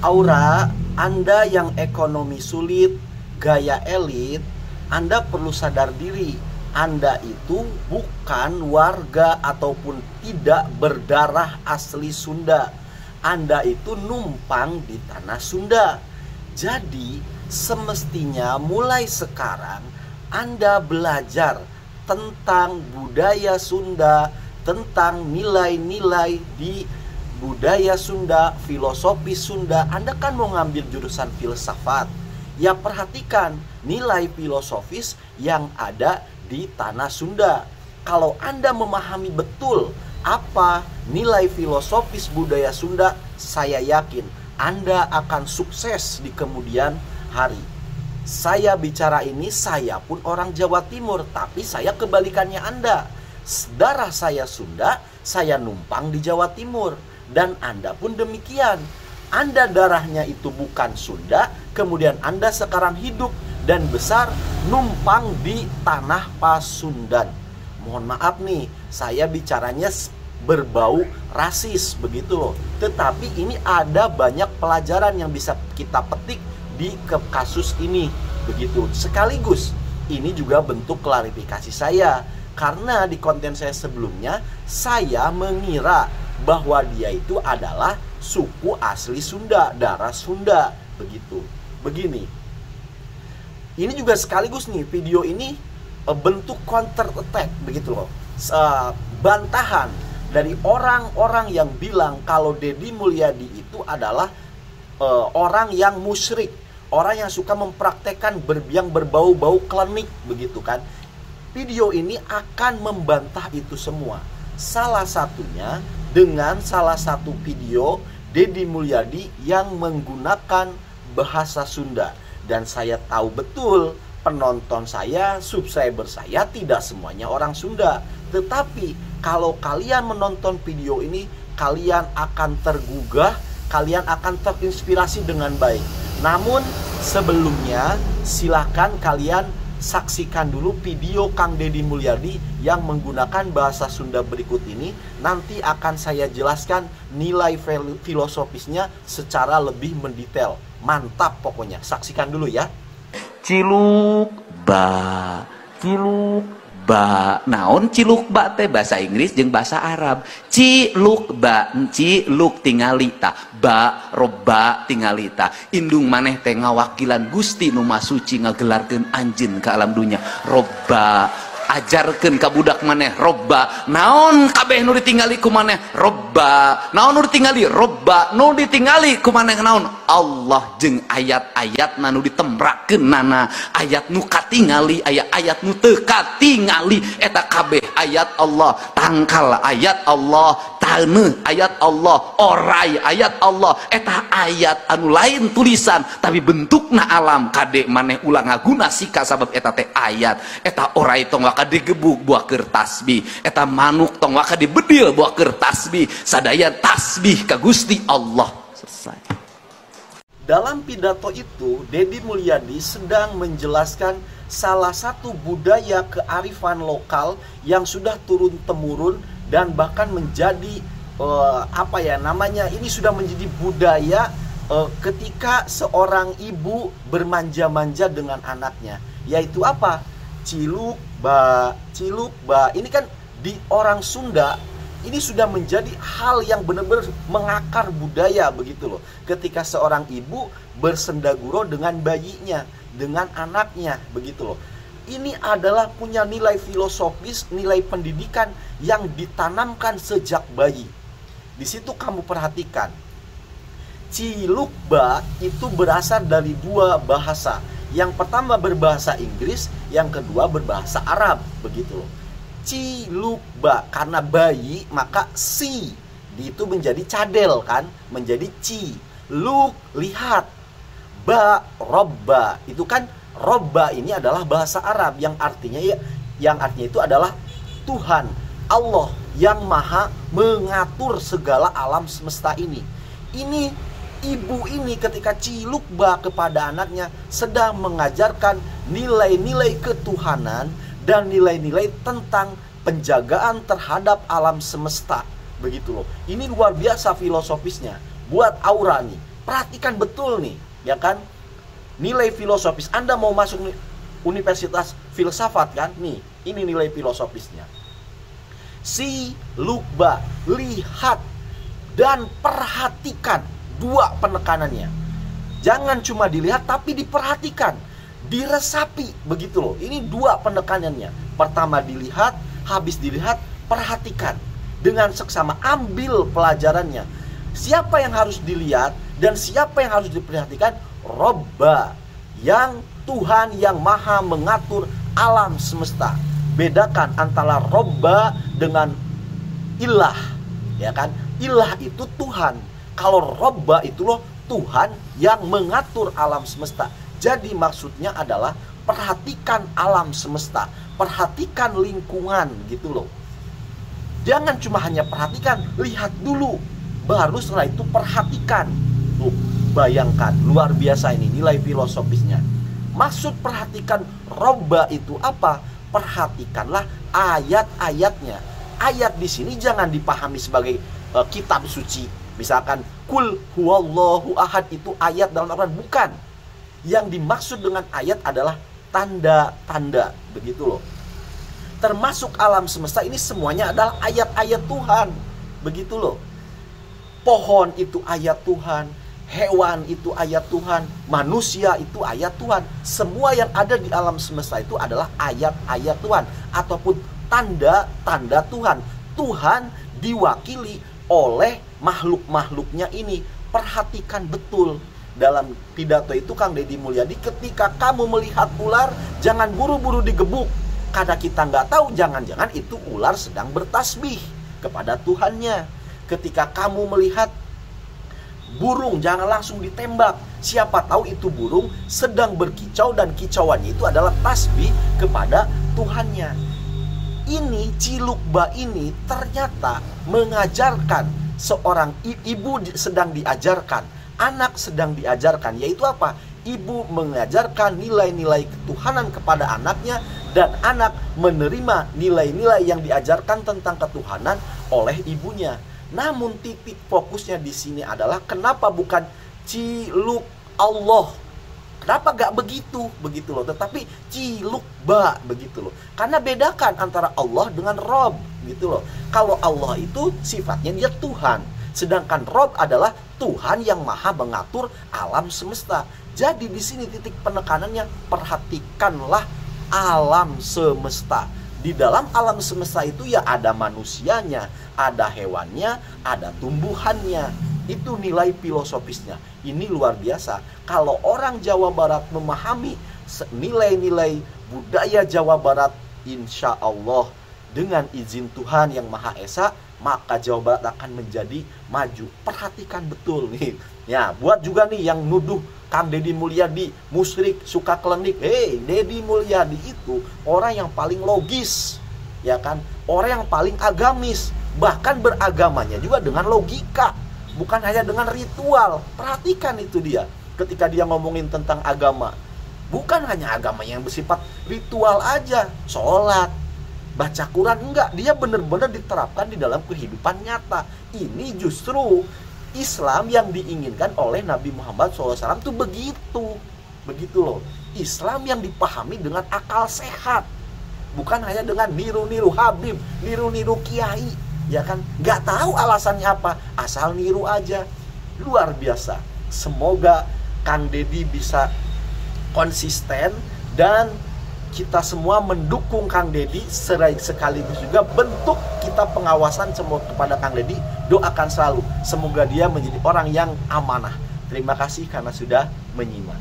Aura, Anda yang ekonomi sulit, gaya elit, Anda perlu sadar diri. Anda itu bukan warga ataupun tidak berdarah asli Sunda. Anda itu numpang di tanah Sunda. Jadi semestinya mulai sekarang Anda belajar tentang budaya Sunda, tentang nilai-nilai di budaya Sunda, filosofi Sunda. Anda kan mau ngambil jurusan filsafat, ya perhatikan nilai filosofis yang ada di tanah Sunda. Kalau Anda memahami betul apa nilai filosofis budaya Sunda, saya yakin Anda akan sukses di kemudian hari. Saya bicara ini, saya pun orang Jawa Timur, tapi saya kebalikannya Anda. Darah saya Sunda, saya numpang di Jawa Timur. Dan Anda pun demikian. Anda darahnya itu bukan Sunda, kemudian Anda sekarang hidup dan besar numpang di tanah Pasundan. Mohon maaf nih, saya bicaranya berbau rasis begitu loh. Tetapi ini ada banyak pelajaran yang bisa kita petik di kasus ini begitu. Sekaligus ini juga bentuk klarifikasi saya, karena di konten saya sebelumnya saya mengira bahwa dia itu adalah suku asli Sunda, darah Sunda begitu. Begini, ini juga sekaligus nih, video ini bentuk counter attack begitu loh, bantahan dari orang-orang yang bilang kalau Deddy Mulyadi itu adalah orang yang musyrik, orang yang suka mempraktekkan yang berbau-bau klinik begitu kan. Video ini akan membantah itu semua. Salah satunya dengan salah satu video Deddy Mulyadi yang menggunakan bahasa Sunda. Dan saya tahu betul penonton saya, subscriber saya tidak semuanya orang Sunda. Tetapi kalau kalian menonton video ini, kalian akan tergugah, kalian akan terinspirasi dengan baik. Namun sebelumnya silakan kalian saksikan dulu video Kang Deddy Mulyadi yang menggunakan bahasa Sunda berikut ini. Nanti akan saya jelaskan nilai filosofisnya secara lebih mendetail. Mantap pokoknya, saksikan dulu ya. Ciluk ba, ciluk ba. Naon ciluk ba teh bahasa Inggris jeung bahasa Arab. Ciluk ba, ciluk tingali ta, ba robba tingali ta. Indung maneh teh ngawakilan Gusti Nu Maha Suci ngagelarkeun anjeun ka alam dunya. Robba, ajarkeun ka budak maneh robba. Naon kabeh nu ditingali ku maneh? Robba. Naon nu ditingali? Robba. Nu ditingali ku maneh naon? Allah jeung ayat-ayat nu ditembrakeun nana, ayat nu katingali, ayat nu teu katingali, eta kabeh ayat Allah. Tangkal ayat Allah, taneuh ayat Allah, oray ayat Allah. Eta ayat anu lain tulisan tapi bentukna alam. Kade maneh ulang ngaguna sika sabab eta teh ayat. Eta oray tong waka digebuk buah keur tasbih, eta manuk tong waka dibedil buah keur tasbih. Sadaya tasbih ka Gusti Allah. Selesai. Dalam pidato itu, Deddy Mulyadi sedang menjelaskan salah satu budaya kearifan lokal yang sudah turun-temurun dan bahkan menjadi ini sudah menjadi budaya ketika seorang ibu bermanja-manja dengan anaknya, yaitu apa? Ciluk ba, ciluk ba. Ini kan di orang Sunda ini sudah menjadi hal yang benar-benar mengakar budaya begitu loh. Ketika seorang ibu bersendaguro dengan bayinya, dengan anaknya begitu loh. Ini adalah punya nilai filosofis, nilai pendidikan yang ditanamkan sejak bayi. Di situ kamu perhatikan. Cilukba itu berasal dari dua bahasa. Yang pertama berbahasa Inggris, yang kedua berbahasa Arab begitu loh. Cilukba, karena bayi maka si itu menjadi cadel kan, menjadi ci. Luk, lihat. Ba, robba, itu kan robba ini adalah bahasa Arab yang artinya itu adalah Tuhan, Allah yang maha mengatur segala alam semesta ini. Ini ibu ini ketika cilukba kepada anaknya sedang mengajarkan nilai-nilai ketuhanan dan nilai-nilai tentang penjagaan terhadap alam semesta begitu loh. Ini luar biasa filosofisnya. Buat Aura nih, Perhatikan betul nih, ya kan? Nilai filosofis. Anda mau masuk universitas filsafat kan? Nih, ini nilai filosofisnya. Si lukba, lihat dan perhatikan. Dua penekanannya. Jangan cuma dilihat tapi diperhatikan, diresapi, begitu loh. Ini dua penekanannya. Pertama dilihat, habis dilihat perhatikan. Dengan seksama ambil pelajarannya. Siapa yang harus dilihat dan siapa yang harus diperhatikan? Robba, yang Tuhan yang maha mengatur alam semesta. Bedakan antara Robba dengan ilah, ya kan? Ilah itu Tuhan. Kalau Robba itu loh Tuhan yang mengatur alam semesta. Jadi maksudnya adalah perhatikan alam semesta, perhatikan lingkungan gitu loh. Jangan cuma hanya perhatikan, lihat dulu, baru setelah itu perhatikan. Tuh, bayangkan, luar biasa ini nilai filosofisnya. Maksud perhatikan Robba itu apa? Perhatikanlah ayat-ayatnya. Ayat di sini jangan dipahami sebagai kitab suci. Misalkan kul huwallahu ahad itu ayat dalam Al-Quran. Bukan. Yang dimaksud dengan ayat adalah tanda-tanda, begitu loh. Termasuk alam semesta ini semuanya adalah ayat-ayat Tuhan, begitu loh. Pohon itu ayat Tuhan, hewan itu ayat Tuhan, manusia itu ayat Tuhan. Semua yang ada di alam semesta itu adalah ayat-ayat Tuhan ataupun tanda-tanda Tuhan. Tuhan diwakili oleh makhluk-makhluknya ini. Perhatikan betul. Dalam pidato itu Kang Deddy Mulyadi, ketika kamu melihat ular, jangan buru-buru digebuk. Karena kita nggak tahu, jangan-jangan itu ular sedang bertasbih kepada Tuhannya. Ketika kamu melihat burung, jangan langsung ditembak. Siapa tahu itu burung sedang berkicau dan kicauannya itu adalah tasbih kepada Tuhannya. Ini Cilukba ini ternyata mengajarkan, seorang ibu sedang diajarkan, anak sedang diajarkan, yaitu apa? Ibu mengajarkan nilai-nilai ketuhanan kepada anaknya, dan anak menerima nilai-nilai yang diajarkan tentang ketuhanan oleh ibunya. Namun titik fokusnya di sini adalah kenapa bukan Ciluk Allah? Kenapa gak begitu? Begitu loh. Tetapi Cilukba, begitu loh. Karena bedakan antara Allah dengan Rob, gitu loh. Kalau Allah itu sifatnya dia Tuhan, sedangkan Rob adalah Tuhan yang maha mengatur alam semesta. Jadi di sini titik penekanannya, perhatikanlah alam semesta. Di dalam alam semesta itu ya ada manusianya, ada hewannya, ada tumbuhannya. Itu nilai filosofisnya. Ini luar biasa. Kalau orang Jawa Barat memahami nilai-nilai budaya Jawa Barat, insya Allah dengan izin Tuhan yang Maha Esa, maka Jawa Barat akan menjadi maju. Perhatikan betul nih. Ya, buat juga nih yang nuduh Kang Deddy Mulyadi musyrik, suka klinik. Hei, Deddy Mulyadi itu orang yang paling logis, ya kan? Orang yang paling agamis, bahkan beragamanya juga dengan logika, bukan hanya dengan ritual. Perhatikan itu dia. Ketika dia ngomongin tentang agama, bukan hanya agama yang bersifat ritual aja, sholat, baca Quran, enggak. Dia benar-benar diterapkan di dalam kehidupan nyata. Ini justru Islam yang diinginkan oleh Nabi Muhammad SAW itu begitu. Begitu loh. Islam yang dipahami dengan akal sehat, bukan hanya dengan niru-niru Habib, niru-niru Kiai, ya kan? Nggak tahu alasannya apa, asal niru aja. Luar biasa. Semoga Kang Deddy bisa konsisten dan kita semua mendukung Kang Deddy, sekaligus juga bentuk kita pengawasan semua kepada Kang Deddy. Doakan selalu, semoga dia menjadi orang yang amanah. Terima kasih karena sudah menyimak.